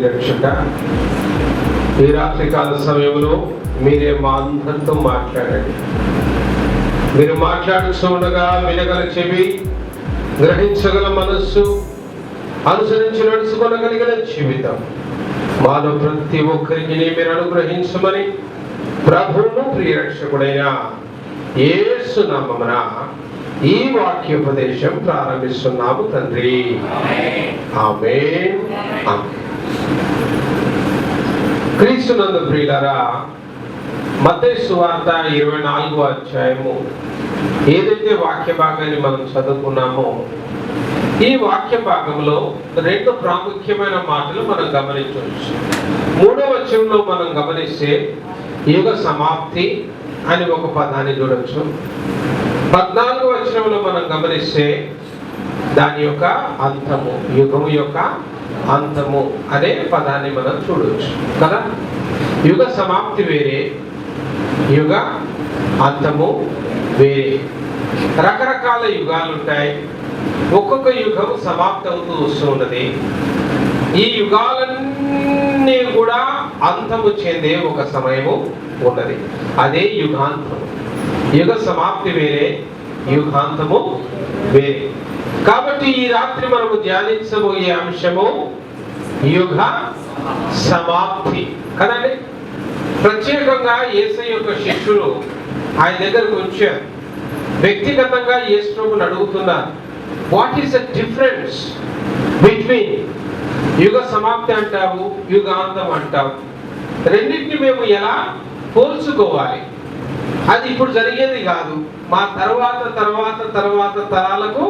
రక్షక, ఈ రాత్రికాల సమయంలో మీరే మా అందరితో మాట్లాడండి. మీరు మాట్లాడుతూ ఉండగా వినగల చెవి, గ్రహించగల మనస్సు, అనుసరించి నడుచుకోగలిగిన జీవితం మాలో ప్రతి ఒక్కరికి మీరు అనుగ్రహించమని ప్రభువును ప్రియరక్షకుడైన యేసు నామమున ఈ వాక్యోపదేశం ప్రారంభిస్తున్నాము తండ్రి. ఆమేన్. ఆమేన్. క్రీస్తునందు ప్రియులారా, మత్తయి సువార్త 24వ అధ్యాయము ఏదైతే వాక్య భాగాన్ని మనం చదువుకున్నామో, ఈ వాక్య భాగంలో రెండు ప్రాముఖ్యమైన మాటలు మనం గమనించవచ్చు. 3వ వచనంలో మనం గమనిస్తే యుగ సమాప్తి అని ఒక పదాన్ని చూడొచ్చు. 14వ వచనంలో మనం గమనిస్తే దాని యొక్క అంతము, యుగము యొక్క అంతము అనే పదాన్ని మనం చూడవచ్చు కదా. యుగ సమాప్తి వేరే, యుగ అంతము వేరే. రకరకాల యుగాలు ఉంటాయి. ఒక్కొక్క యుగం సమాప్తి అవుతూ వస్తున్నది. ఈ యుగాలన్నీ కూడా అంతము చెందే ఒక సమయము ఉన్నది, అదే యుగాంతము. యుగ సమాప్తి వేరే, యుగాంతము వేరే. కాబట్టి ఈ రాత్రి మనము ధ్యానించబోయే అంశము యుగ సమాప్తి కదండి. ప్రత్యేకంగా యేసయ్య యొక్క శిష్యులు ఆయన దగ్గరకు వచ్చారు. వ్యక్తిగతంగా యేసు ప్రభువుని అడుగుతున్నారు, what is the difference between యుగ సమాప్తి అంటావు, యుగాంతం అంటావు, రెండింటిని మేము ఎలా పోల్చుకోవాలి? అది ఇప్పుడు జరిగేది కాదు, మా తర్వాత తర్వాత తర్వాత తరాలకు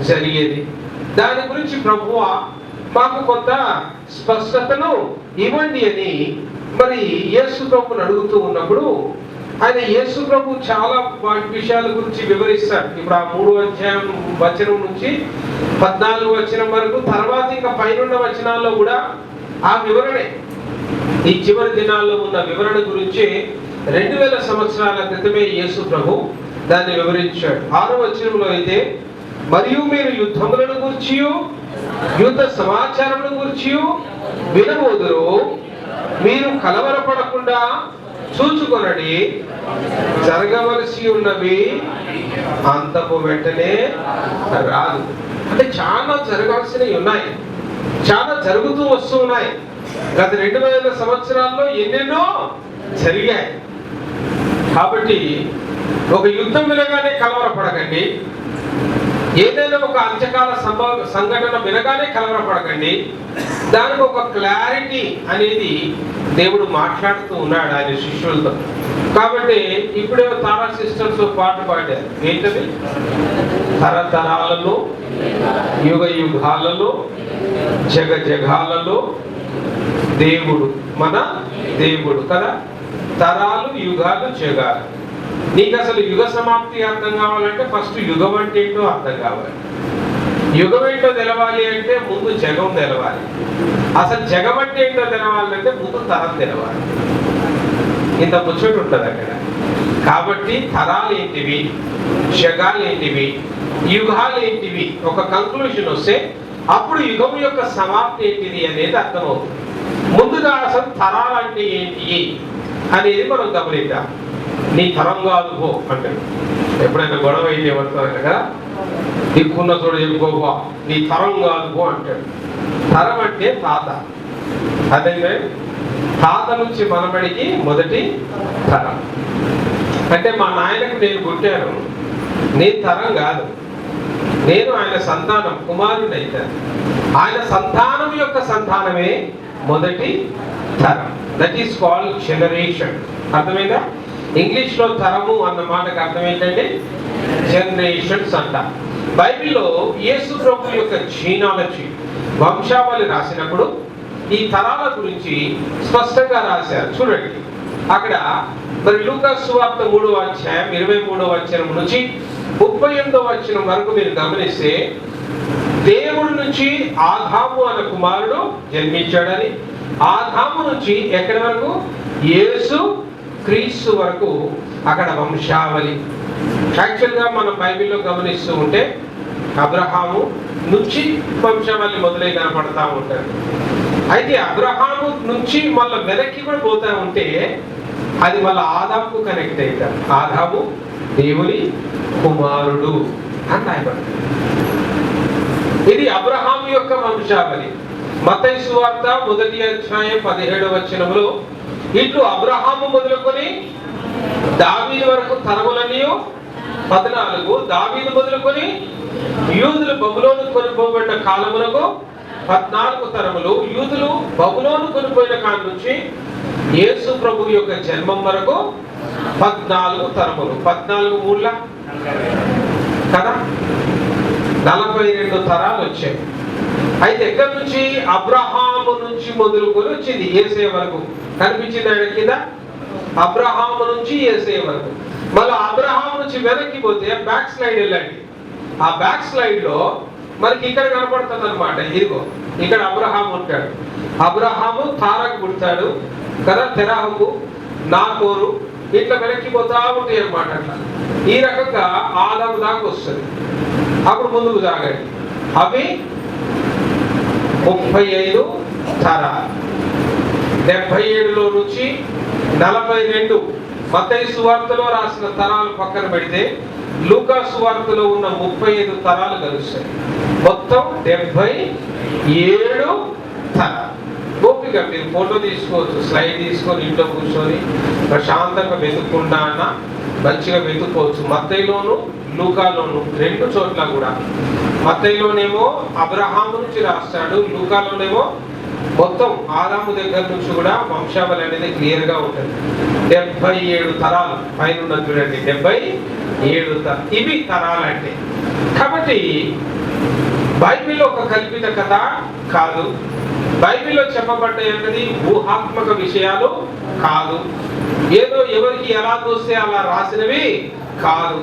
జరిగేది. దాని గురించి ప్రభువా మాకు కొంత స్పష్టతను ఇవ్వండి అని మరి యేసు ప్రభువుని అడుగుతూ ఉన్నప్పుడు ఆయన యేసు ప్రభు చాలా విషయాల గురించి వివరిస్తాడు. ఇప్పుడు ఆ 3వ అధ్యాయం వచనం నుంచి 14వ వచనం వరకు, తర్వాత ఇంకా పైనున్న వచనాల్లో కూడా ఆ వివరణే. ఈ చివరి దినాల్లో ఉన్న వివరణ గురించి 2000 సంవత్సరాల క్రితమే యేసు ప్రభు దాన్ని వివరించాడు. 6వ వచనంలో అయితే, మరియు మీరు యుద్ధములను గురించి, యుద్ధ సమాచారములను గురించి వినబోదురు, మీరు కలవరపడకుండా చూచుకొనడి, జరగవలసి ఉన్నవి అంతపు వెంటనే రాదు. అంటే చాలా జరగాల్సినవి ఉన్నాయి, చాలా జరుగుతూ వస్తూ ఉన్నాయి. గత 2000 సంవత్సరాల్లో ఎన్నెన్నో జరిగాయి. కాబట్టి ఒక యుద్ధం వినగానే కలవరపడకండి, ఏదైనా ఒక అంత్యకాల సంఘటన వినగానే కలవరపడకండి. దానికి ఒక క్లారిటీ అనేది దేవుడు మాట్లాడుతూ ఉన్నాడు ఆయన శిష్యులతో. కాబట్టి ఇప్పుడే తారా సిస్టర్స్ పాట పాడారు. ఏంటది? తరతరాలలో, యుగ యుగాలలో, జగ జగాలలో దేవుడు మన దేవుడు కదా. తరాలు, యుగాలు, జగాలు. నీకు అసలు యుగ సమాప్తి అర్థం కావాలంటే ఫస్ట్ యుగం అంటే ఏంటో అర్థం కావాలి. యుగం ఏంటో తెలవాలి అంటే ముందు జగం తెలవాలి. అసలు జగం అంటే ఏంటో తెలవాలంటే ముందు తరం తెలవాలి. ఇంత ముచ్చట ఉంటుంది అక్కడ. కాబట్టి తరాలు ఏంటివి, జగాలు ఏంటివి, యుగాలు ఏంటివి, ఒక కంక్లూషన్ వస్తే అప్పుడు యుగం యొక్క సమాప్తి ఏంటిది అనేది అర్థమవుతుంది. ముందుగా అసలు తరాలు అంటే ఏంటి అనేది మనం గమనిద్దాం. నీ తరం కాదు పో అంటే, ఎప్పుడైనా గొడవ అయితే ఏమంటారు కదా, దిక్కున్న చోట చెప్పుకోపో, నీ తరం కాదు పో అంటాడు. తరం అంటే తాత. అదే తాత నుంచి మనబడికి మొదటి తరం. అంటే మా నాయనకు నేను పుట్టాను, నేను తరం కాదు, నేను ఆయన సంతానం, కుమారుడు అవుతాను. ఆయన సంతానం యొక్క సంతానమే మొదటి తరం. That is called generation. అర్థమైందా? ఇంగ్లీష్ లో తరము అన్న మాటకు అర్థం ఏంటంటే జనరేషన్స్ అంట. బైబిల్లో యేసు ప్రభు యొక్క జీనాలజీ, వంశావళి రాసినప్పుడు ఈ తరాల గురించి స్పష్టంగా రాశారు. చూడండి అక్కడ మరి లూకా సువార్త 3వ అధ్యాయం 23వ వచనం నుంచి 38వ వచనం వరకు మీరు గమనిస్తే, దేవుడి నుంచి ఆదాము అనే కుమారుడు జన్మించాడని, ఆదాము నుంచి ఎక్కడి వరకు, యేసు క్రీస్తు వరకు అక్కడ వంశావళి. యాక్చువల్గా మనం బైబిల్లో గమనిస్తూ ఉంటే అబ్రహాము నుంచి వంశావళి మొదలై కనపడతా ఉంటారు. అయితే అబ్రహాము నుంచి మళ్ళీ వెనక్కి కూడా పోతా ఉంటే అది మళ్ళీ ఆదాముకు కనెక్ట్ అవుతారు. ఆదాము దేవుని కుమారుడు అని రాయబడింది. ఇది అబ్రహాము యొక్క వంశావళి. మత్తయి సువార్త 1వ అధ్యాయం 17వ వచనంలో ఇట్లు అబ్రహాము మొదలుకొని దావీదు వరకు తరములన్నీ 14, దావీదు మొదలుకొని యూదులు బబులోను కొనిపోబడిన కాలములకు 14 తరములు, యూదులు బబులోను కొనిపోయిన కాలం నుంచి యేసు ప్రభు యొక్క జన్మం వరకు 14 తరములు. 14 మూళ్ళ కదా 42 తరాలు వచ్చాయి. అయితే ఎక్కడి నుంచి? అబ్రహాము నుంచి మొదలుకొని వచ్చింది యేసే వరకు. కనిపించింది ఆయన కింద అబ్రహాము నుంచి యేసే వరకు. మళ్ళీ అబ్రహాము నుంచి వెనక్కి పోతే బ్యాక్ స్లైడ్ వెళ్ళండి. ఆ బ్యాక్ స్లైడ్ లో మనకి ఇక్కడ కనపడుతుంది అనమాట. ఇదిగో ఇక్కడ అబ్రహాము ఉంటాడు. అబ్రహాము తారకు పుడతాడు కదా, తెరాహుకు, నాకోరు, ఇట్లా వెనక్కి పోతా ఉంటాయి అనమాట. అట్లా ఈ రకంగా ఆదాము దాకా వస్తుంది. అప్పుడు ముందుకు సాగండి. అవి 35 తరాలు. 77లో నుంచి 42 మత్తయి సువార్తలో రాసిన తరాలు పక్కన పెడితే లూకా సువార్తలో ఉన్న 35 తరాలు కలుస్తాయి. మొత్తం 77 తరాలు. ఓపిక మీరు ఫోటో తీసుకోవచ్చు, స్లైడ్ తీసుకొని ఇంట్లో కూర్చొని ప్రశాంతంగా వెతుక్కుంటా అన్న మంచిగా వెతుక్కోవచ్చు. మత్తయిలోను లూకాలోను 2 చోట్ల కూడా. మత్తయిలోనేమో అబ్రహాము నుంచి రాస్తాడు, లూకాలోనేమో మొత్తం ఆదాము దగ్గర నుంచి కూడా వంశావళి అనేది క్లియర్ గా ఉంటుంది. 77 తరాలు పైన చూడండి. 77 తరాలు. ఇవి తరాలు అంటే. కాబట్టి బైబిల్ ఒక కల్పిత కథ కాదు. బైబిల్లో చెప్పబడ్డాయి అన్నది ఊహాత్మక విషయాలు కాదు. ఏదో ఎవరికి ఎలా తోస్తే అలా రాసినవి కాదు.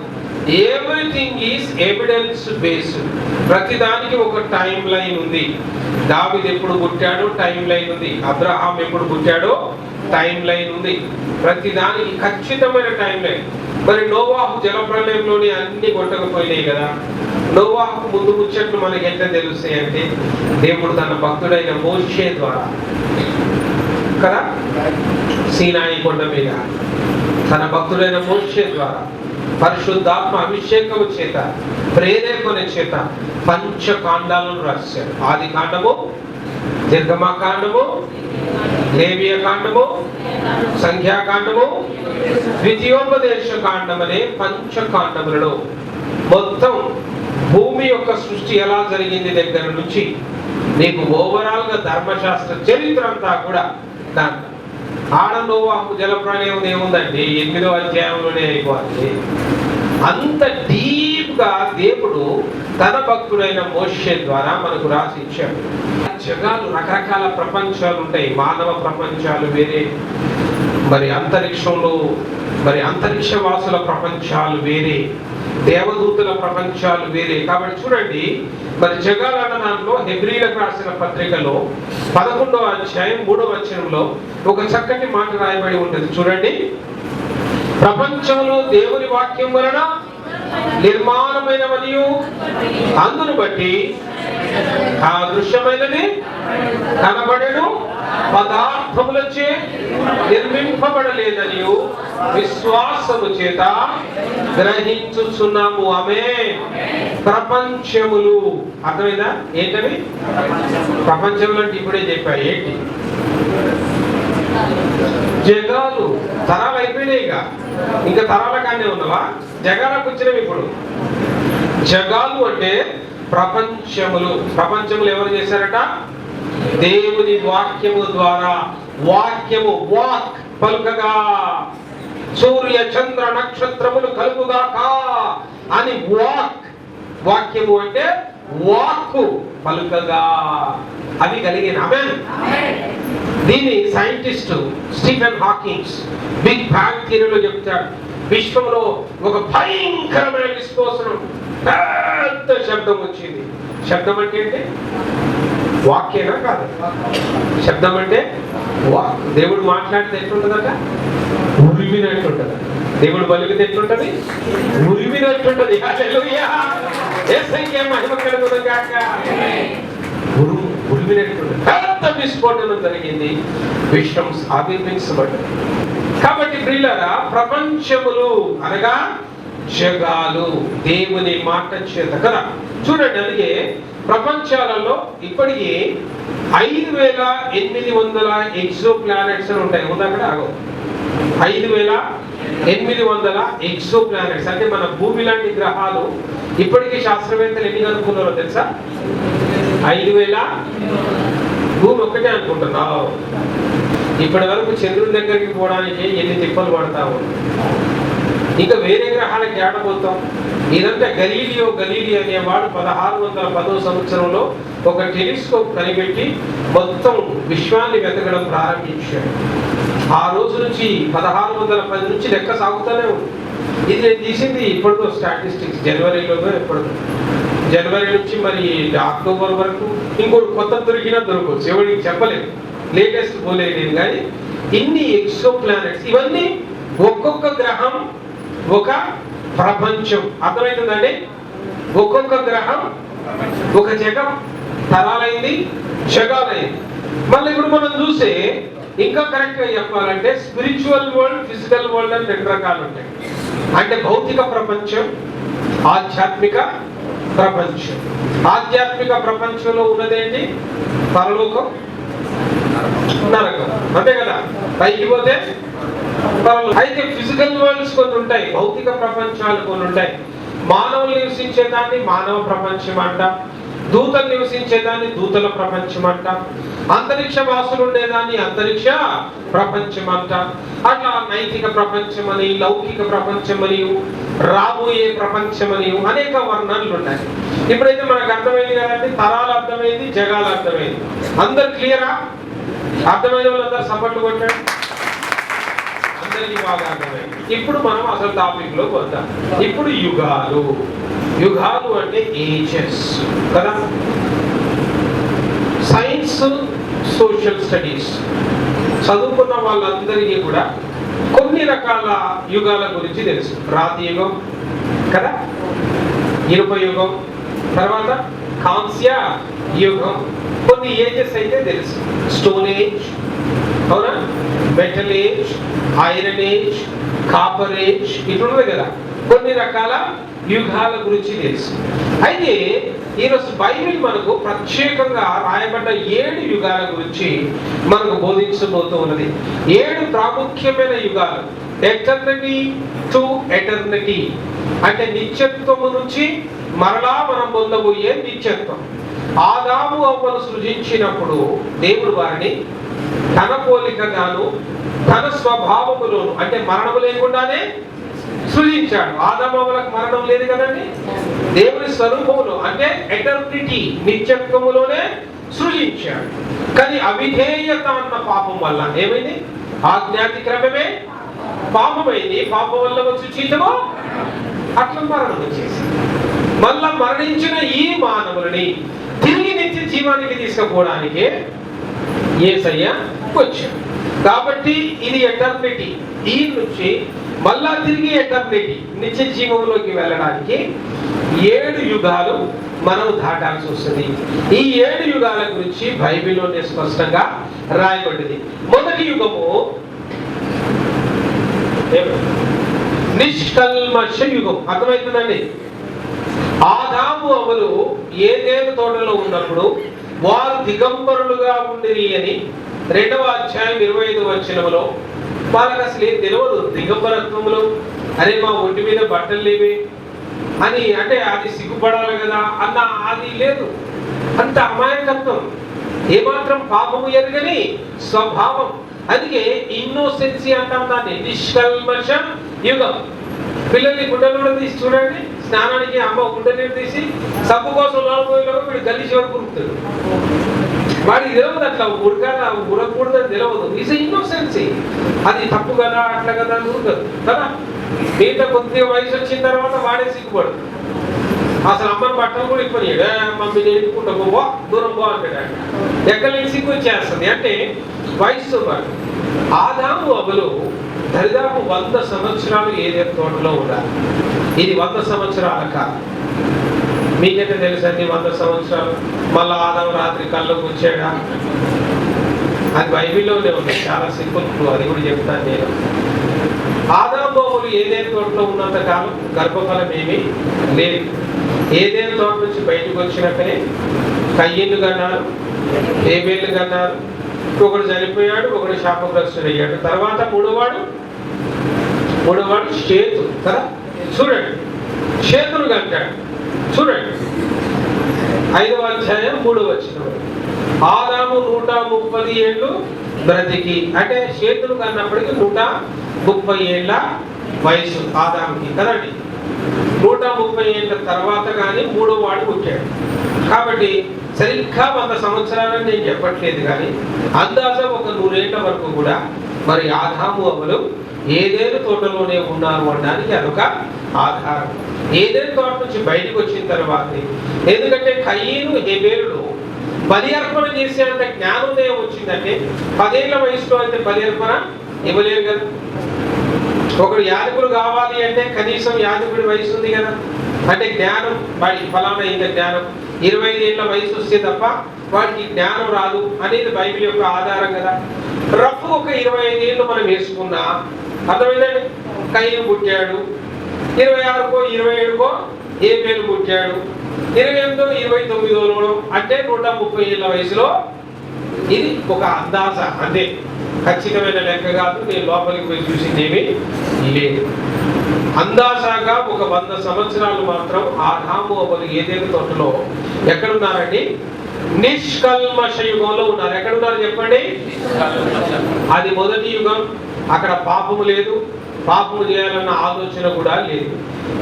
Everything is evidence based. ప్రతిదానికి ఒక టైం లైన్ ఉంది. దావీదు ఎప్పుడు పుట్టాడో టైం లైన్ ఉంది. అబ్రహాం ఎప్పుడు పుట్టాడో టైం లైన్ ఉంది. ప్రతిదానికి ఖచ్చితమైన టైం లైన్. మరి నోవాహు జలప్రలయంలోని అన్ని కొట్టకపోయినాయి కదా. నోవాహు ముందు ముచ్చట్లు మనకి ఎట్లా తెలుస్తాయి అంటే దేవుడు తన భక్తుడైన మోషే ద్వారా కదా, సీనాయి కొండ మీద తన భక్తుడైన మోషే ద్వారా పరిశుద్ధాత్మ అభిషేకము చేత ప్రేరేపణ చేత పంచకాండాలను రాశాడు. ఆది కాండము, నిర్గమకాండము, లేవియ కాండము, సంఖ్యాకాండము, ద్వితీయోపదేశ కాండం అనే పంచకాండములలో మొత్తం భూమి యొక్క సృష్టి ఎలా జరిగింది దగ్గర నుంచి నీకు ఓవరాల్ గా ధర్మశాస్త్ర చరిత్ర అంతా కూడా దాంట్లో. ఆడ నోవాహు జలప్రలయం ఏముందండి 8వ అధ్యాయంలోనే అయిపోతుంది. అంత డీప్ గా దేవుడు తన భక్తుడైన మోషే ద్వారా మనకు రాసి ఇచ్చాడు. జగాలు రకరకాల ప్రపంచాలు ఉంటాయి. మానవ ప్రపంచాలు వేరే, మరి అంతరిక్షంలో మరి అంతరిక్షవాసుల ప్రపంచాలు వేరే, దేవదూతుల ప్రపంచాలు వేరే. కాబట్టి చూడండి, మరి జగాలన్న దాంట్లో హెబ్రీలకు రాసిన పత్రికలో 11వ అధ్యాయం 3వ వచనంలో ఒక చక్కటి మాట రాయబడి ఉంటుంది. చూడండి, ప్రపంచంలో దేవుని వాక్యం వలన నిర్మాణమైనవనియు అందును బట్టి ఆ దృశ్యమైనది కనబడెను పదార్థములచే నిర్మింపబడలేదని విశ్వాసము చేత గ్రహించుచున్నాము. ఆమేన్. ప్రపంచములు అర్థమైందా? ఏంటవి ప్రపంచములు అంటే? ఇప్పుడే చెప్పా. ఏంటి? జగాలు. తరాలు అయిపోయినాయిగా, ఇంకా తరాల కానే ఉన్నవా? జగాలకు వచ్చినవి ఇప్పుడు. జగాలు అంటే ప్రపంచములు. ప్రపంచములు ఎవరు చేశారట? దేవుని వాక్యము ద్వారా. వాక్యము వాక్ పలుకగా సూర్య చంద్ర నక్షత్రములు కలుగుగాక అని వాక్. వాక్యము అంటే వాక్కు పలుకగా అవి కలిగిన. ఆమేన్. దీన్ని scientist Stephen Hawking's big bang థియరీలో చెప్తాడు. విశ్వంలో ఒక భయంకరమైన విస్ఫోటనం, పెద్ద శబ్దం వచ్చింది. శబ్దం అంటే ఏంటి? వాక్యేనా? కాదు. శబ్దం అంటే వాక్. దేవుడు మాట్లాడితే ఎట్లుంటుందట? ఉరిమినట్టుంటది. దేవుడు పలికితే ఎట్లుంటది? ఉరిమినట్టుంటది. హల్లెలూయా. యేసయ్యకే మహిమ కలుగును గాక. ఉరిమినట్టు పెద్ద విస్ఫోటనం జరిగింది, విశ్వం ఆవిర్భించబడ్డది. కాబట్టి ప్రియులారా, ప్రపంచములు అనగా జగాలు దేవుని మాట చేత కదా. చూడండి, అందుకే ప్రపంచాలలో ఇప్పటికీ 5800 ఎక్సో ప్లానెట్స్ అని ఉంటాయి. అక్కడ 5800 ఎక్సో ప్లానెట్స్ అంటే మన భూమి లాంటి గ్రహాలు. ఇప్పటికీ శాస్త్రవేత్తలు ఎన్ని కనుక్కున్నారో తెలుసా? 5000. భూమి ఒక్కటే అనుకుంటున్నావు. ఇప్పటి వరకు చంద్రుడి దగ్గరికి పోవడానికి ఎన్ని తిప్పలు పడతావు, ఇంకా వేరే గ్రహాలకు ఏడబోతాం. ఇదంతా గలీలియో అనేవాడు 1610వ సంవత్సరంలో ఒక టెలిస్కోప్ కనిపెట్టి మొత్తం విశ్వాన్ని వెతకడం ప్రారంభించాడు. ఆ రోజు నుంచి 1610 నుంచి లెక్క సాగుతూనే ఉంది. ఇది నేను తీసింది ఇప్పటితో స్టాటిస్టిక్స్ జనవరిలోనో ఎప్పటితో, జనవరి నుంచి మరి అక్టోబర్ వరకు ఇంకోటి కొత్త దొరికినా దొరకవచ్చు, ఎవరికి చెప్పలేదు, లేటెస్ట్ పోలేదు. కానీ ఇన్ని ఎక్సో ప్లానెట్స్, ఇవన్నీ ఒక్కొక్క గ్రహం ఒక ప్రపంచం. అర్థమవుతుందండి? ఒక్కొక్క గ్రహం ఒక జగం, తరాలైంది, జగాలైంది. మళ్ళీ ఇప్పుడు మనం చూస్తే ఇంకా కరెక్ట్ గా చెప్పాలంటే స్పిరిచువల్ వరల్డ్, ఫిజికల్ వరల్డ్ అని 2 రకాలు ఉంటాయి. అంటే భౌతిక ప్రపంచం, ఆధ్యాత్మిక ప్రపంచం. ఆధ్యాత్మిక ప్రపంచంలో ఉన్నదేంటి? పరలోకం, నరకం, అంతే కదా. పైకి పోతే అయితే ఫిజికల్ వరల్డ్స్ కొన్ని ఉంటాయి, భౌతిక ప్రపంచాలు కొన్ని ఉంటాయి. మానవులు నివసించేదాన్ని మానవ ప్రపంచం అంటాం, దూతలు నివసించేదాన్ని దూతల ప్రపంచం అంటాం, అంతరిక్ష వాసులు ఉండేదాన్ని అంతరిక్ష ప్రపంచం అంటాం. అట్లా నైతిక ప్రపంచం అని, లౌకిక ప్రపంచం అని, రాబోయే ప్రపంచం అని అనేక వర్ణనలు ఉన్నాయి. ఇప్పుడైతే మనకు అర్థమైంది కదండి, తరాలు అర్థమైంది, జగాలు అర్థమైంది. అందరు క్లియరా? అర్థమైన వాళ్ళందరూ సపోర్ట్ కొట్టాడు, అందరికీ బాగా అర్థమైంది. ఇప్పుడు మనం అసలు టాపిక్ లో వద్దాం. ఇప్పుడు యుగాలు. యుగాలు అంటే ఏజెస్ కదా. సైన్స్, సోషల్ స్టడీస్ చదువుకున్న వాళ్ళందరికీ కూడా కొన్ని రకాల యుగాల గురించి తెలుసు. రాతి యుగం కదా, ఇనుప యుగం, తర్వాత కాంస్య యుగం, కొన్ని ఏజెస్ అయితే తెలుసు. స్టోన్ ఏజ్, అవునా, metal age, iron age, copper age, ఇట్లున్నది కదా. కొన్ని రకాల యుగాల గురించి తెలుసు. అయితే ఈరోజు బైబిల్ మనకు ప్రత్యేకంగా రాయబడ్డ 7 యుగాల గురించి మనకు బోధించబోతూ ఉన్నది. 7 ప్రాముఖ్యమైన యుగాలు. ఎటర్నిటీ టు ఎటర్నిటీ అంటే నిత్యత్వము నుంచి మరలా మనం పొందబోయే నిత్యత్వం. ఆదాము అవ్వను సృజించినప్పుడు దేవుడు వారిని తన పోలికగాను తన స్వభావములోను, అంటే మరణము లేకుండానే సృజించాడు. ఆదాము అవ్వలకు మరణం లేదు కదండి. దేవుని స్వరూపములో అంటే ఎటర్నిటీ, నిత్యత్వములోనే సృజించాడు. కానీ అవిధేయత అన్న పాపం వల్ల ఏమైంది? ఆజ్ఞాతిక్రమమే పాపమైంది. పాపం వల్ల వచ్చి జీతము అట్లా మరణం వచ్చేసి, మళ్ళా మరణించిన ఈ మానవులని తిరిగి నిత్య జీవానికి తీసుకుపోవడానికి యేసయ్య వచ్చాడు. కాబట్టి ఇది ఎటర్నిటీ. ఈ నుంచి మళ్ళా తిరిగి ఎటర్నిటీ, నిత్య జీవంలోకి వెళ్ళడానికి 7 యుగాలు మనం దాటాల్సి వస్తుంది. ఈ 7 యుగాల గురించి బైబిల్లోనే స్పష్టంగా రాయబడింది. మొదటి యుగము నిష్కల్మష యుగం. అర్థమవుతుందండి? ఆదాము అవ్వలు ఏదెను తోటలో ఉన్నప్పుడు వారు దిగంబరులుగా ఉండిరి అని 2వ అధ్యాయం 25వ వచనములో వాళ్ళకి అసలు ఏం తెలియదు. దిగంబరత్వములో అరే మా ఒంటి మీద బట్టలు లేవే అని, అంటే అది సిగ్గుపడాలి కదా అన్న అది లేదు. అంత అమాయకత్వం, ఏమాత్రం పాపము ఎరుగని స్వభావం. అందుకే ఇన్నోసెన్సీ అంటాం దాన్ని, నిష్కల్మష యుగం. పిల్లల్ని గుడ్డలు కూడా తీసి చూడండి, స్నానానికి అమ్మ గుడ్డ నీరు తీసి సబ్బు కోసం లోపలికి వీడు గల్లీ చివరికి ఉరుకుతాడు. వాడికి తెలియదు అట్లా ఉరకూడదని తెలియదు. Is innocence. అది తప్పు కదా, అట్లా కదా అని ఉరకదు కదా. మిగతా కొద్దిగా వయసు వచ్చిన తర్వాత వాడే సిగ్గుపడు. అసలు అమ్మని బట్టలు కూడా ఇప్పనియాడు. మమ్మీ ఎడుకుంటా పో, దూరం పో అంటాడు. ఎక్కలేని సిగ్గు వచ్చేస్తుంది. అంటే వయసు వాడు. ఆదాము అవ్వలు దరిదాపు 100 సంవత్సరాలు ఏదైనా తోటలో ఉండాలి. ఇది 100 సంవత్సరాల కాలం. మీకైతే తెలుసండి 100 సంవత్సరాలు. మళ్ళా ఆదాము రాత్రి కళ్ళు కూర్చాడా? అది బైబిల్లోనే ఉంది, చాలా సింపుల్. అది కూడా చెప్తాను నేను. ఆదాము భూములు ఏదేని తోటలో ఉన్నంత కాలం గర్భఫలం ఏమీ లేదు. ఏదేని తోట నుంచి బయటకు వచ్చినక్కనే కయ్యను కన్నారు, హేబేలు కన్నారు. ఒకడు చనిపోయాడు, ఒకడు శాపగ్రస్తుడు అయ్యాడు. తర్వాత మూడోవాడు షేతు కదా. చూడండి, షేతును కంటాడు. చూడండి 5వ అధ్యాయం 3వ వచనం. ఆదాము 130 ఏళ్ళు బ్రతికి, అంటే షేతును కన్నప్పటికీ 130 ఏళ్ళ వయసు ఆదాముకి కదండి. 130 ఏళ్ళ తర్వాత కానీ 3వ వాడు పుట్టాడు. కాబట్టి సరిగ్గా 100 సంవత్సరాలని నేను చెప్పట్లేదు, కానీ అందాజ ఒక 100 ఏళ్ల వరకు కూడా మరి ఆదాము అవ్వలు ఏదేను తోటలోనే ఉన్నారు అనడానికి అదొక ఆధారం. ఏదేను తోట నుంచి బయటకు వచ్చిన తర్వాత, ఎందుకంటే కయ్యను హేబేలులు బలి అర్పణ చేసేంత జ్ఞానోదయం వచ్చిందంటే 10 ఏళ్ల వయసులో అయితే బలి అర్పణ ఇవ్వలేరు కదా. ఒకడు యాజకుడు కావాలి అంటే కనీసం యాజకుడి వయసు ఉంది కదా. అంటే జ్ఞానం, వాడికి ఫలానా ఇంత జ్ఞానం, 25 ఏళ్ల వయసు వస్తే తప్ప వాడికి జ్ఞానం రాదు అనేది బైబిల్ యొక్క ఆధారం కదా. రఫ్ ఒక 25 ఏళ్ళు మనం వేసుకున్నా అర్థమైందండి. కయ్యను పుట్టాడు, 26కో 27కో హేబేలు పుట్టాడు, 28 29 అంటే 130 ఏళ్ళ వయసులో. ఇది ఒక అందాజ, అంటే ఖచ్చితమైన లెక్క కాదు. నేను లోపలికి పోయి చూసింది ఏమీ లేదు. అందాజాగా ఒక 100 సంవత్సరాలు మాత్రం ఆదాము అవ్వలు ఏదేను తోటలో ఎక్కడున్నారండి? నిష్కల్మష యుగంలో ఉన్నారు. ఎక్కడున్నారు చెప్పండి? అది మొదటి యుగం. అక్కడ పాపము లేదు, పాపము చేయాలన్న ఆలోచన కూడా లేదు.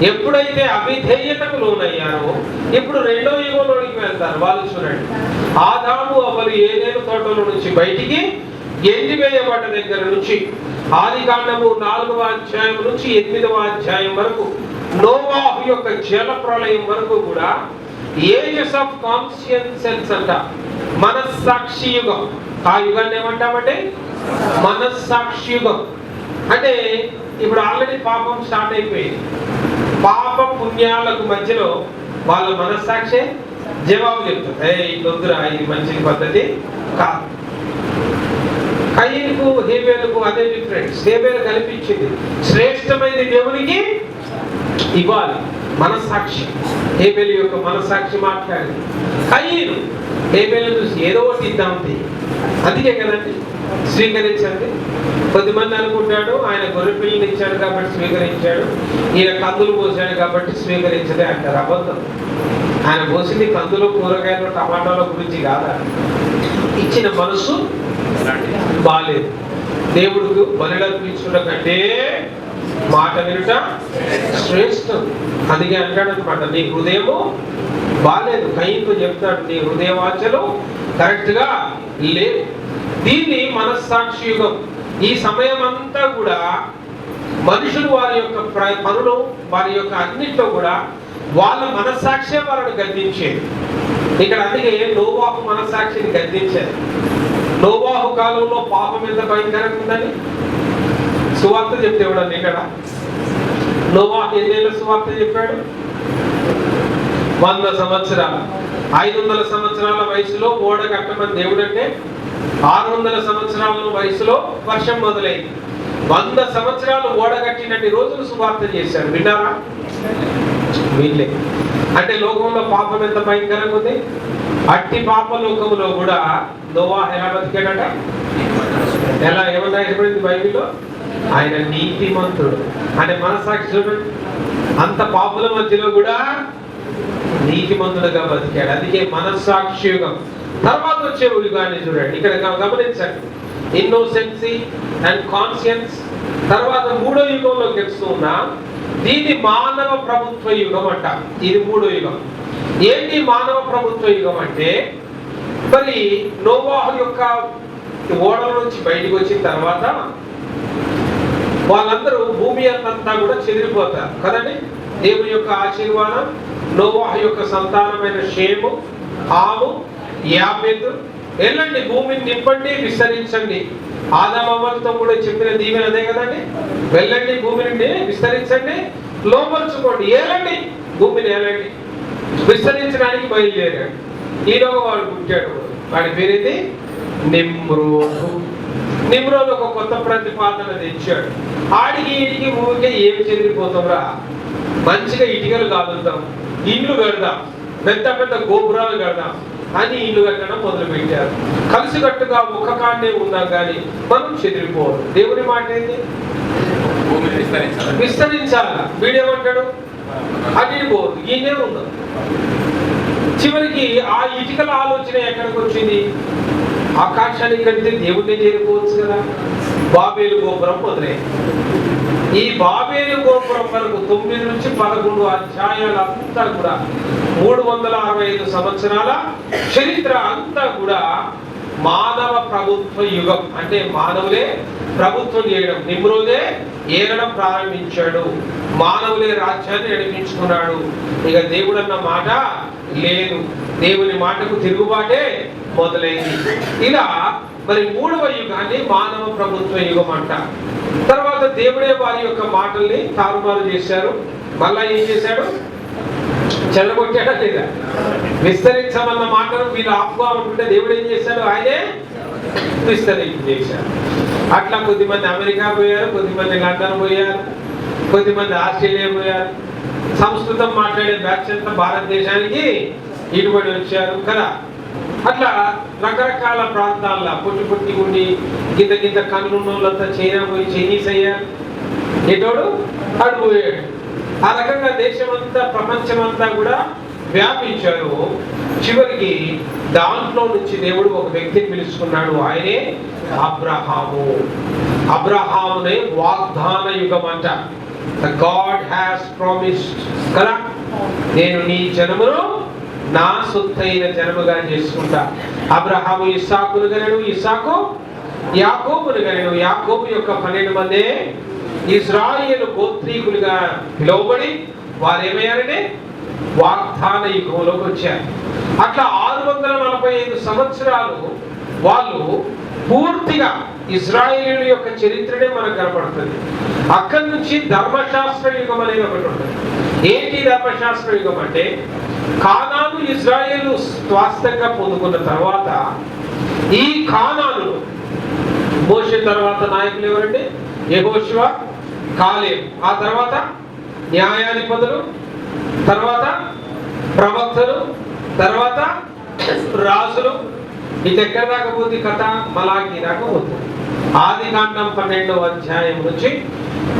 ఎప్పుడైతే అవిధేయతకు లోనయ్యారో ఇప్పుడు 2వ యుగంలోనికి వెళ్తారు. వాళ్ళు చూడండి, ఆదాము అవ్వలు ఏదేను తోటలో నుంచి బయటికి ఎండివేయబడ్డ దగ్గర నుంచి ఆదికాండము 4వ అధ్యాయం నుంచి 8వ అధ్యాయం వరకు, నోవాహు యొక్క జల ప్రళయం వరకు కూడా ఏజెస్ ఆఫ్ కాన్షియన్స్ అంట, మనస్సాక్షి యుగం. ఆ యుగాన్ని ఏమంటామంటే మనస్సాక్షి యుగం. అంటే ఇప్పుడు ఆల్రెడీ పాపం స్టార్ట్ అయిపోయింది. పాప పుణ్యాలకు మధ్యలో వాళ్ళ మనస్సాక్షి జవాబు చెప్తుంది, ఇట్లొద్దురా, ఇది మంచి పద్ధతి కాదు. కయ్యనుకు హేబేలుకు అదే డిఫరెన్స్. హేబేలు కనిపించింది శ్రేష్టమైనది దేవునికి ఇవ్వాలి, మనస్సాక్షి. హేబేలు యొక్క మనస్సాక్షి మాట్లాడింది. కయ్యను హేబేలు చూసి ఏదో ఒకటి ఇద్దామంటే, అందుకే కదండి స్వీకరించండి. కొద్దిమంది అనుకుంటాడు ఆయన గొర్రె పిల్లని ఇచ్చాడు కాబట్టి స్వీకరించాడు, ఈయన కందులు పోసాడు కాబట్టి స్వీకరించలే అంటారు. అబద్ధం. ఆయన పోసింది కందులు, కూరగాయలు, టమాటాల గురించి కాదా. ఇచ్చిన మనసు బాలేదు. దేవుడికి బలిలర్పించుట కంటే మాట వినుట శ్రేష్టం. అందుకే అంటాడు అనమాట, నీ హృదయము బాలేదు. కయ్యనుతో చెప్తాడు, నీ హృదయ వాంఛలు కరెక్ట్ గా లేవు. దీన్ని మనస్సాక్షి యుగం. ఈ సమయం అంతా కూడా మనుషులు వారి యొక్క పనులు, వారి యొక్క అన్నింటిలో కూడా వాళ్ళ మనస్సాక్షి వాళ్ళని గద్దించేది. ఇక్కడ అందుకే నోవాహు మనస్సాక్షిని గద్దించారు. నోవాహు కాలంలో పాపం ఎంత భయంకరంగా ఉందని సువార్త చెప్తే ఎవడన్నా ఇక్కడ నోవాహు ఎన్నేళ్ళ సువార్త చెప్పాడు? 100 సంవత్సరాలు. 500 సంవత్సరాల వయసులో ఓడ కట్టమని దేవుడు అంటే 600 సంవత్సరాల వయసులో వర్షం మొదలైంది. 100 సంవత్సరాలు ఓడ కట్టినన్ని రోజులు సువార్త చేశాడు. విన్నారా? వీళ్ళే. అంటే లోకంలో పాపం ఎంత భయంకరంగా ఉంది. అట్టి పాప లోకములో కూడా నోవాహు ఎలా బతికాడట? ఎలా ఏమన్నా ఏర్పడింది బైబిల్లో? ఆయన నీతిమంతుడు. అంటే మనస్సాక్షి చూడండి, అంత పాపుల మధ్యలో కూడా నీతిమంతుడుగా బతికాడు. అందుకే మనస్సాక్షి యుగం. తర్వాత వచ్చే యుగాన్ని చూడండి, ఇక్కడ గమనించండి. Innocence and conscience. తర్వాత 3వ యుగంలోకి వస్తూ ఉన్నా, దీన్ని మానవ ప్రభుత్వ యుగం అంట. ఇది 3వ యుగం. ఏంటి మానవ ప్రభుత్వ యుగం అంటే, మరి నోవాహు యొక్క ఓడల నుంచి బయటకు వచ్చిన తర్వాత వాళ్ళందరూ భూమి అంతా కూడా చెదిరిపోతారు కదండి. దేవుని యొక్క ఆశీర్వాదం నోవాహు యొక్క సంతానమైన షేము, హాము, యాపెతు, వెళ్ళండి భూమిని నింపండి, విస్తరించండి. ఆదామవ్వలతో కూడా చెప్పిన దీవెన అదే కదండి. వెళ్ళండి భూమిని విస్తరించండి, లోపరుచుకోండి, ఏలండి భూమిని, ఏలండి. విస్తరించడానికి బయలుదేరాడు. ఈలోగా వాడు పుట్టాడు. వాడి పేరేది నిమ్రోదు. నిమ్రోదు ఒక కొత్త ప్రతిపాదన తెచ్చాడు. ఆడికి ఈడికి ఊరికే ఏమి చెదిరిపోతాంరా, మంచిగా ఇటుకలు కాలుద్దాం, ఇల్లు కడదాం, పెద్ద పెద్ద గోపురాలు కడదాం అని ఇల్లు కట్టడం మొదలు పెట్టారు. కలిసికట్టుగా ఒక్క కాడే ఉన్నాం కానీ మనం చెదిరిపోవాలి. దేవుని మాట ఏంటి? విస్తరించాల. వీడేమంటాడు? అటు పోదు, ఈయనే ఉన్నాం. చివరికి ఆ ఇటుకల ఆలోచన ఎక్కడికి వచ్చింది? ఆకాశానికి కంటే దేవుడినే చేరుకోవచ్చు కదా. బాబేలు గోపురం మొదలైంది. ఈ బాబేలు గోపురం వరకు 9 నుంచి 11 అధ్యాయాలంతా కూడా 365 సంవత్సరాల చరిత్ర అంతా కూడా మానవ ప్రభుత్వ యుగం. అంటే మానవులే ప్రభుత్వం చేయడం, నిమ్రోదే ఏలడం ప్రారంభించాడు, మానవులే రాజ్యాన్ని నడిపించుకున్నాడు. ఇక దేవుడు అన్న మాట లేదు, దేవుని మాటకు తిరుగుబాటే మొదలైంది. ఇలా మరి 3వ యుగాన్ని మానవ ప్రభుత్వ యుగం అంట. తర్వాత దేవుడే వారి యొక్క మాటల్ని తారుమారు చేశారు. మళ్ళా ఏం చేశాడు? చెల్లగొట్టాడా లేదా? విస్తరించమన్న మాటను వీళ్ళు ఆపుకోవాలనుకుంటే దేవుడు ఏం చేశాడు? ఆయనే విస్తరించేశాడు. అట్లా కొద్దిమంది అమెరికా పోయారు, కొద్దిమంది లండన్ పోయారు, కొద్దిమంది ఆస్ట్రేలియా పోయారు. సంస్కృతం మాట్లాడే బ్యాచ్ అంతా భారతదేశానికి ఇటుబడి వచ్చారు కదా. అట్లా రకరకాల ప్రాంతాల్లో పుట్టి ఉండి గింత కన్నున్నోళ్ళంతా చైనా పోయి చైనీస్ అయ్యారు. ఎటోడు అడు పోయాడు. ఆ రకంగా దేశమంతా ప్రపంచమంతా కూడా వ్యాపించారు. చివరికి దాంట్లో నుంచి దేవుడు ఒక వ్యక్తిని పిలుచుకున్నాడు. ఆయనే అబ్రహాము. అబ్రహామునే వాగ్దాన యుగం అంట. God has promised కదా, నేను నీ జనమును నా సొత్తైన జనముగా చేసుకుంటా. అబ్రహాము ఇస్సాకును గనెను, ఇస్సాకు యాకోబును గనెను. యాకోబు యొక్క 12 మంది ఇశ్రాయేలు గోత్రీకులుగా పిలువబడి వారు ఏమయ్యారంటే వాగ్దాన యుగంలోకి వచ్చారు. అట్లా 645 సంవత్సరాలు వాళ్ళు పూర్తిగా ఇశ్రాయేలు యొక్క చరిత్రనే మనకు కనపడుతుంది. అక్కడి నుంచి ధర్మశాస్త్ర యుగం అనేది ఒకటి ఉంటుంది. ఏంటి ధర్మశాస్త్ర యుగం అంటే, కానాను ఇశ్రాయేలు స్వాస్థ్యంగా పొందుకున్న తర్వాత ఈ కానాను మోషే తర్వాత నాయకులు ఎవరండి? యెహోషువ, కాలేబు. ఆ తర్వాత న్యాయాధిపతులు, తర్వాత ప్రవక్తలు, తర్వాత రాజులు. ఇది ఎక్కడ దాకా పోతుంది కథ? మలాకీ దాకా పోతుంది. ఆదికాండం 12వ అధ్యాయం నుంచి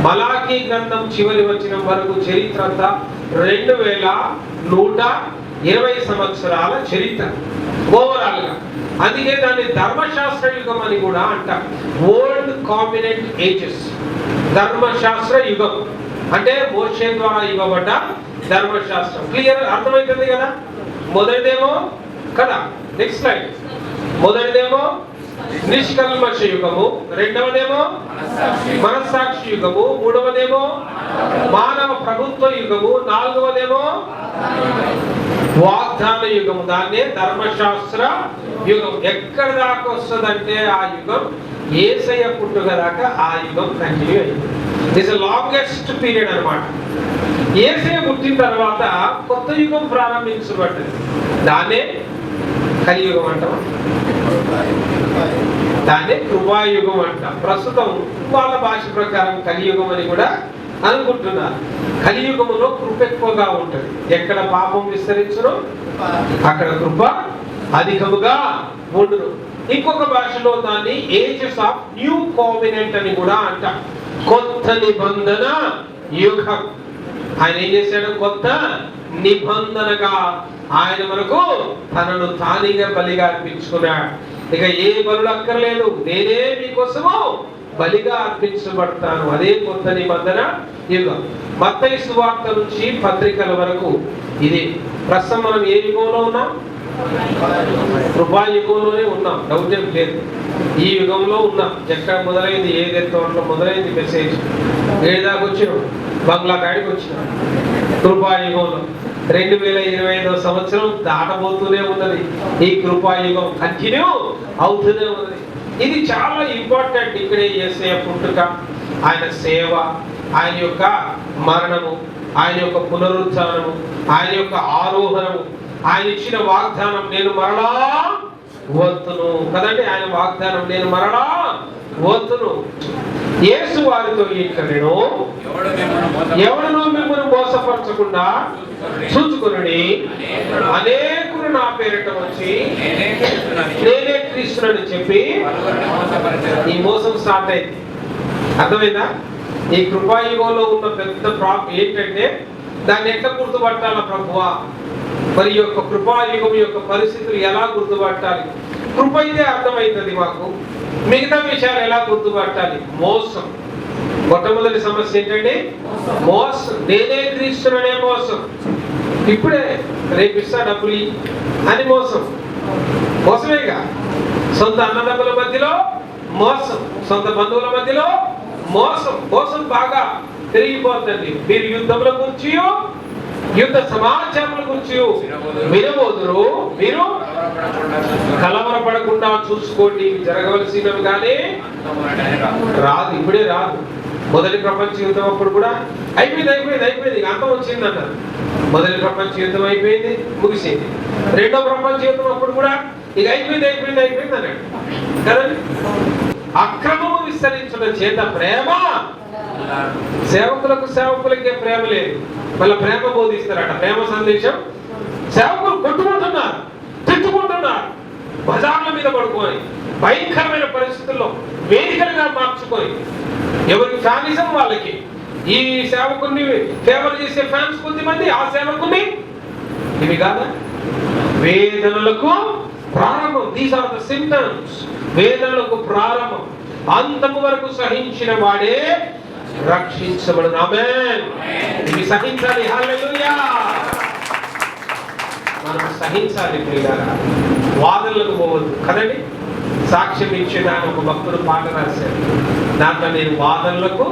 మలాకీ గ్రంథం చివరి వచనం వరకు చరిత్ర అంతా 2120 సంవత్సరాల చరిత్ర ఓవరాల్ గా. అందుకే దాన్ని ధర్మశాస్త్ర యుగం అని కూడా అంటారు. ఓల్డ్ కాంబినెంట్ ఏజెస్. ధర్మశాస్త్ర యుగం అంటే మోషే ద్వారా ఇవ్వబడ్డ ధర్మశాస్త్రం. క్లియర్ అర్థమవుతుంది కదా. మొదటిదేమో కదా, నెక్స్ట్ స్లైడ్. మొదటిదేమో నిష్కల్మష యుగము, రెండవదేమో మనస్సాక్షి యుగము, మూడవదేమో మానవ ప్రభుత్వ యుగము, నాలుగవదేమో వాగ్దాన యుగము. దాన్నే ధర్మశాస్త్ర యుగం. ఎక్కడ దాకా వస్తుందంటే ఆ యుగం యేసయ్య పుట్టుక దాకా ఆ యుగం కంటిన్యూ అయింది. ఇట్స్ లాంగెస్ట్ పీరియడ్ అన్నమాట. యేసయ్య పుట్టిన తర్వాత కొత్త యుగం ప్రారంభించబడ్డది. దాన్నే కలియుగం అంటాం, దాన్నే కృపాయుగం అంటాం. ప్రస్తుతం వాళ్ళ భాష ప్రకారం కలియుగం అని కూడా అనుకుంటున్నారు. కలియుగములో కృప ఎక్కువగా ఉంటుంది. ఎక్కడ పాపం విస్తరించును అక్కడ కృప అధికముగా ఉండును. ఇంకొక భాషలో దాన్ని ఏజెస్ ఆఫ్ న్యూ కోవెనెంట్ అని కూడా అంటాం. కొత్త నిబంధన యుగం. ఆయన ఏం చేశాడు? కొత్త నిబంధనగా ఆయన మనకు తనను తానిగా బలిగా అర్పించుకున్నాడు. ఇక ఏ బలులు అక్కర్లేదు, నేనే మీకోసము బలిగా అర్పించబడతాను. అదే కొత్త నిబంధన యుగం. మత్తయి సువార్త నుంచి పత్రికల వరకు ఇది. ప్రస్తుతం మనం ఏ యుగంలో ఉన్నాం? కృపాయుగంలోనే ఉన్నాం, డౌట్ ఏం లేదు. ఈ యుగంలో ఉన్నాం. ఎక్కడ మొదలైంది? ఏదెత్తంలో మొదలైంది మెసేజ్. ఏదాకా వచ్చినాం? బంగ్లా కాడికి వచ్చినాం. కృపాయుగంలో 2025వ సంవత్సరం దాటబోతూనే ఉన్నది. ఈ కృపాయుగం కంటిన్యూ అవుతూనే ఉన్నది. ఇది చాలా ఇంపార్టెంట్. ఇక్కడే యేసయ్య పుట్టుక, ఆయన సేవ, ఆయన యొక్క మరణము, ఆయన యొక్క పునరుత్థానము, ఆయన యొక్క ఆరోహణము, ఆయన ఇచ్చిన వాగ్దానం నేను మరలా వత్తును కదండి. ఆయన వాగ్దానం నేను మరలా వత్తును. యేసు వారితో ఇట్లనెను, ఎవడును మిమ్మల్ని మోసపరచకుండా చూచుకొనుడి. అనేకులు నా పేరిట వచ్చి నేనే క్రీస్తునని చెప్పి ఈ మోసం స్టార్ట్ అయింది. అర్థమైందా? ఈ కృపాయుగంలో ఉన్న పెద్ద ప్రాబ్లం ఏంటంటే దాన్ని ఎట్లా గుర్తుపట్టాలా ప్రభువా? మరి యొక్క కృపాయుగం యొక్క పరిస్థితులు ఎలా గుర్తుపట్టాలి? కృప అయితే అర్థమవుతుంది మాకు, మిగతా విషయాలు ఎలా గుర్తుపట్టాలి? మోసం. మొట్టమొదటి సమస్య ఏంటంటే మోసం. నేనే క్రీస్తుననే మోసం. ఇప్పుడే రేపిస్తా డబ్బులు అని మోసం. మోసమేగా. సొంత అన్నదమ్ముల మధ్యలో మోసం, సొంత బంధువుల మధ్యలో మోసం. మోసం బాగా పెరిగిపోతుంది. మీరు యుద్ధముల గురించి, యుద్ధ సమాచారముల గురించి వినబోదురు. మీరు కలవరపడకుండా చూసుకోండి. జరగవలసినవి కానీ రాదు, ఇప్పుడే రాదు. మొదటి ప్రపంచ యుద్ధం అప్పుడు కూడా అయిపోయింది అంతం వచ్చింది అన్నారు. మొదటి ప్రపంచ యుద్ధం అయిపోయింది, ముగిసింది. రెండో ప్రపంచ యుద్ధం అప్పుడు కూడా ఇక అయిపోయింది అన్నాడు కదండి. అక్రమము విస్తరించడం చేత ప్రేమ, సేవకులకే ప్రేమ లేదు. మళ్ళీ ప్రేమ బోధిస్తారట, ప్రేమ సందేశం. సేవకులు కొట్టుకుంటున్నారు, తిట్టుకుంటున్నారు, బజార్ల మీద పడుకొని భయంకరమైన పరిస్థితుల్లో వేదికలుగా మార్చుకొని ఎవరికి ఫ్యానిజం వాళ్ళకి. ఈ సేవకుని ఫేవర్ చేసే ఫ్యాన్స్ కొద్దిమంది, ఆ సేవకుని ఇవి కాదా వేదనలకు ప్రారంభం. These are the symptoms. వేదనలకు ప్రారంభం. అంతము వరకు సహించిన వాడే రక్షించబడును. ఆమేన్. ఇవి సహించాలి. హల్లెలూయా. మనం సహించాలి ప్రియులారా. వాదనలకు పోవద్దు కదండి. సాక్ష్యం ఇచ్చేదాన్ని ఒక భక్తుడు పాట రాశారు. దాంట్లో నేను వాదనలకు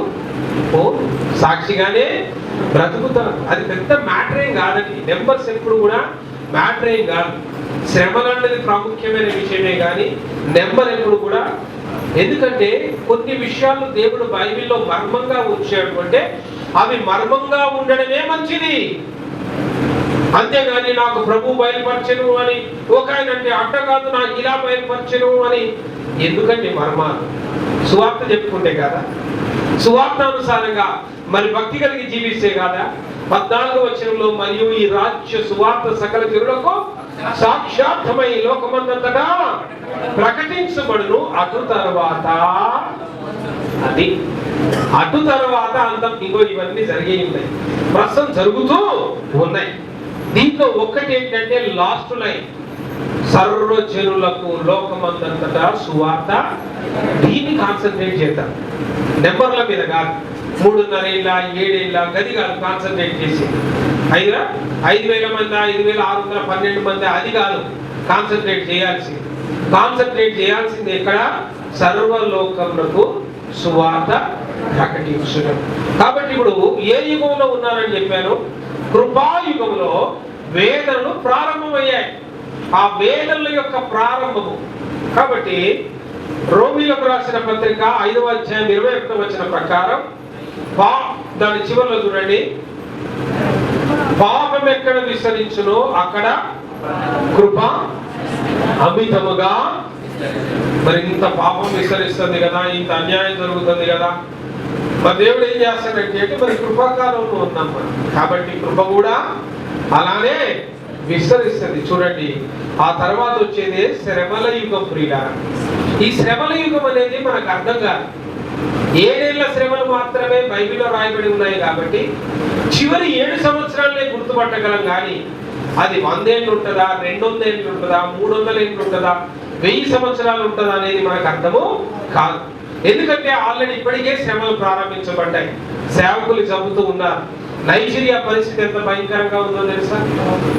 సాక్షిగానే బ్రతుకుతాను. అది పెద్ద మ్యాటర్ ఏం కాదండి. నెంబర్స్ ఎప్పుడు కూడా మ్యాటర్ ఏం కాదు. శ్రమలు అనేది ప్రాముఖ్యమైన విషయమే కానీ నెంబర్ ఎప్పుడు కూడా. ఎందుకంటే కొన్ని విషయాలు దేవుడు బైబిల్లో మర్మంగా ఉంచాడు అంటే అవి మర్మంగా ఉండడమే మంచిది. అంతేగాని నాకు ప్రభు బయలుపరచను అని ఒక ఆయన అంటే అట్ట కాదు, నాకు ఇలా బయలుపరచను అని ఎందుకండి మర్మాలు? సువార్త చెప్పుకుంటే కదా, సువార్తానుసారంగా మరి భక్తి కలిగి జీవిస్తే కదా. 14వ వచనంలో మరియు ఈ రాజ్య సువార్త సకల జనులకు సాక్షాత్మై లోకమందంతటా ప్రకటించబడును. అటు తర్వాత అంతం. ఇంకో ఇవన్నీ జరిగే ఉన్నాయి, ప్రస్తుతం జరుగుతూ ఉన్నాయి. దీంట్లో ఒక్కటి ఏంటంటే లాస్ట్ లైన్, సర్వజనులకు లోకమందంతటా సువార్త. దీన్ని కాన్సన్ట్రేట్ చేద్దాం, నెంబర్ల మీద కాదు. 3.5 ఏళ్ళ 7 ఏళ్ళ గది కాదు కాన్సన్ట్రేట్ చేసి. 5,000 మంది 5,612 మంది అది కాదు కాన్సన్ట్రేట్ చేయాల్సింది. కాన్సన్ట్రేట్ చేయాల్సింది ఎక్కడ? సర్వలోకములకు సువార్త ప్రకటించడం. కాబట్టి ఇప్పుడు ఏ యుగంలో ఉన్నారని చెప్పాను? కృపాయుగంలో వేదనలు ప్రారంభమయ్యాయి. ఆ వేదనల యొక్క ప్రారంభము. కాబట్టి రోమీలకు రాసిన పత్రిక 5వ అధ్యాయం 21వ వచనం ప్రకారం దాని చివరిలో చూడండి, పాపం ఎక్కడ విస్తరించునో అక్కడ కృప అమితముగా. మరి ఇంత పాపం విస్తరిస్తుంది కదా, ఇంత అన్యాయం జరుగుతుంది కదా, మరి దేవుడు ఏం చేస్తాడంటే మరి కృపాకాలంలో ఉన్నాం మనం. కాబట్టి కృప కూడా అలానే విస్తరిస్తుంది. చూడండి, ఆ తర్వాత వచ్చేది శ్రమల యుగం. ప్రియులారా, ఈ శ్రమల యుగం అనేది మనకు అర్థం కాదు. 7 ఏళ్ల శ్రమలు మాత్రమే బైబిల్లో రాయబడి ఉన్నాయి కాబట్టి చివరి 7 సంవత్సరాలనే గుర్తుపట్టగలం. కానీ అది 100 ఏళ్ళు ఉంటుందా, 200 ఏళ్ళు ఉంటుందా, 300 ఏళ్ళు ఉంటుందా, 1000 సంవత్సరాలు ఉంటుందా అనేది మనకు అర్థము కాదు. ఎందుకంటే ఆల్రెడీ ఇప్పటికే శ్రమలు ప్రారంభించబడ్డాయి. సేవకులు చదువుతూ ఉన్నారు. నైజీరియా పరిస్థితి ఎంత భయంకరంగా ఉందో తెలుసా?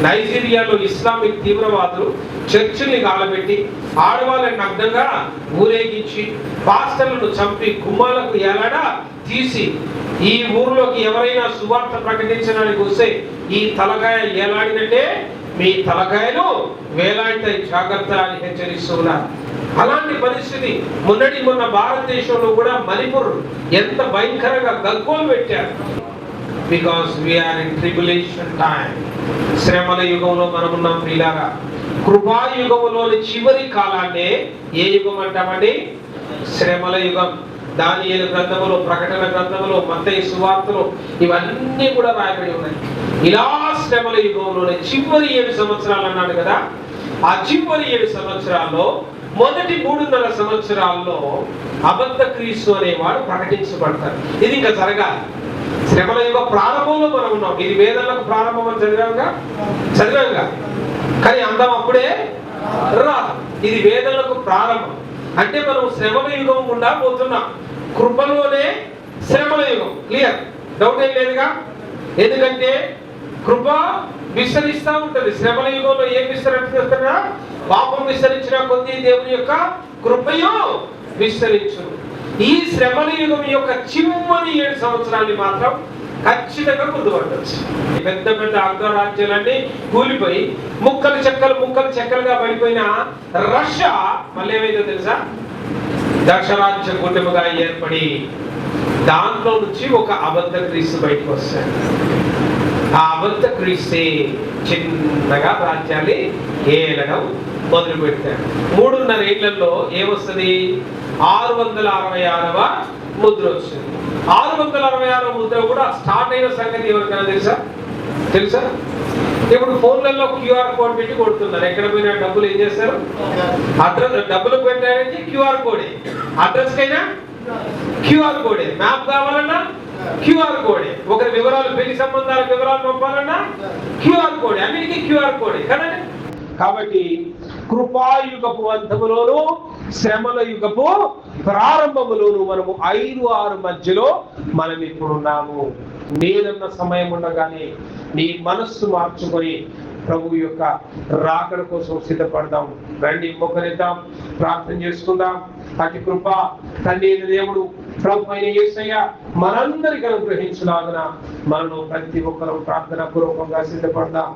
నైజీరియాలో ఇస్లామిక్ తీవ్రవాదులు చర్చిల్ని కాలబెట్టి ఆడవాళ్ళని నగ్నంగా ఊరేగించి పాస్టర్లను చంపి గుమ్మాలకు ఎలాడా తీసి ఈ ఊర్లోకి ఎవరైనా సువార్త ప్రకటించడానికి వస్తే ఈ తలకాయ ఏలాడినట్టే మీ తలకాయలు వేలాడతాయి, జాగ్రత్త అని హెచ్చరిస్తున్నారు. అలాంటి పరిస్థితి మొన్న భారతదేశంలో కూడా మణిపూర్ ఎంత భయంకరంగా గగ్గోలు పెట్టారు. Because we are in tribulation time. శ్రమల యుగంలో మనం ఉన్నాం ప్రియులారా. కృపాయుగములోని చివరి కాలాన్నే ఏ యుగం అంటామండి? శ్రమల యుగం. దానియేలు గ్రంథములో, ప్రకటన గ్రంథములో, మత్తయి సువార్తలో ఇవన్నీ కూడా రాయబడి ఉన్నాయి. ఇలా శ్రమల యుగంలోనే చివరి 7 సంవత్సరాలు అన్నాడు కదా. ఆ చివరి 7 సంవత్సరాల్లో మొదటి 3.5 సంవత్సరాల్లో అబద్ధ క్రీస్తు అనేవాడు ప్రకటించబడతాడు. ఇది ఇంకా జరగాలి. శ్రమల యుగ ప్రారంభంలో మనం ఉన్నాం. ఇది వేదనలకు ప్రారంభం అని చదివాంగా కానీ అందం అప్పుడే రాదు. ఇది వేదనలకు ప్రారంభం. అంటే మనం శ్రమల యుగం గుండా పోతున్నాం. కృపలోనే శ్రమల యుగం. క్లియర్? డౌట్ ఏం లేదుగా. ఎందుకంటే కృప విస్తరిస్తూ ఉంటుంది. శ్రమల యుగంలో ఏం విస్తరిస్తున్నా? పాపం విస్తరించిన కొద్దీ దేవుని యొక్క కృపయో విస్తరించును. ఈ శ్రమల యుగం యొక్క చివరి 7 సంవత్సరాన్ని మాత్రం ఖచ్చితంగా గుర్తుపట్టవచ్చు. పెద్ద పెద్ద అగ్రరాజ్యాలన్నీ కూలిపోయి ముక్కలు చెక్కలుగా పడిపోయిన రష్యా మళ్ళీ ఏమైందో తెలుసా? దక్షరాజ్య కుటుంబగా ఏర్పడి దాంట్లో నుంచి ఒక అబద్ధ క్రీస్తు బయటకు వస్తాడు. ఆ అబద్ధ క్రీస్తే చిన్నగా రాజ్యాన్ని ఏలడం మొదలు పెడతాడు. 3.5 ఏళ్లలో ఏమొస్తుంది? 666వ ముద్ర వచ్చింది. 666వ ముద్ర కూడా స్టార్ట్ అయిన సంగతి ఎవరికైనా తెలుసా? ఇప్పుడు ఫోన్లలో QR కోడ్ పెట్టి కొడుతున్నారు. ఎక్కడ పోయినా డబ్బులు ఏం చేస్తారు? డబ్బులు పెట్టడానికి QR కోడే. అడ్రస్ కైనా QR కోడే. మ్యాప్ కావాలన్నా QR కోడే. ఒకరి వివరాలు, పెళ్లి సంబంధాల వివరాలు పంపాలన్నా QR కోడే. అన్నిటికీ QR కోడే కదండి. కాబట్టి కృపాయుగపు అంతములోను శ్రమల యుగపు ప్రారంభములోను మనము 5-6 మధ్యలో మనం ఇప్పుడున్నాము. నేనన్న సమయం ఉండగానే నీ మనస్సు మార్చుకొని ప్రభు యొక్క రాకడ కోసం సిద్ధపడదాం. రండి, మొక్కనిద్దాం, ప్రార్థన చేసుకుందాం. అతి కృప తండ్రి దేవుడు ప్రభు అయిన యేసయ్య మనందరికీ అనుగ్రహించులాగున మనలో ప్రతి ఒక్కరూ ప్రార్థన పూర్వకంగా సిద్ధపడదాం.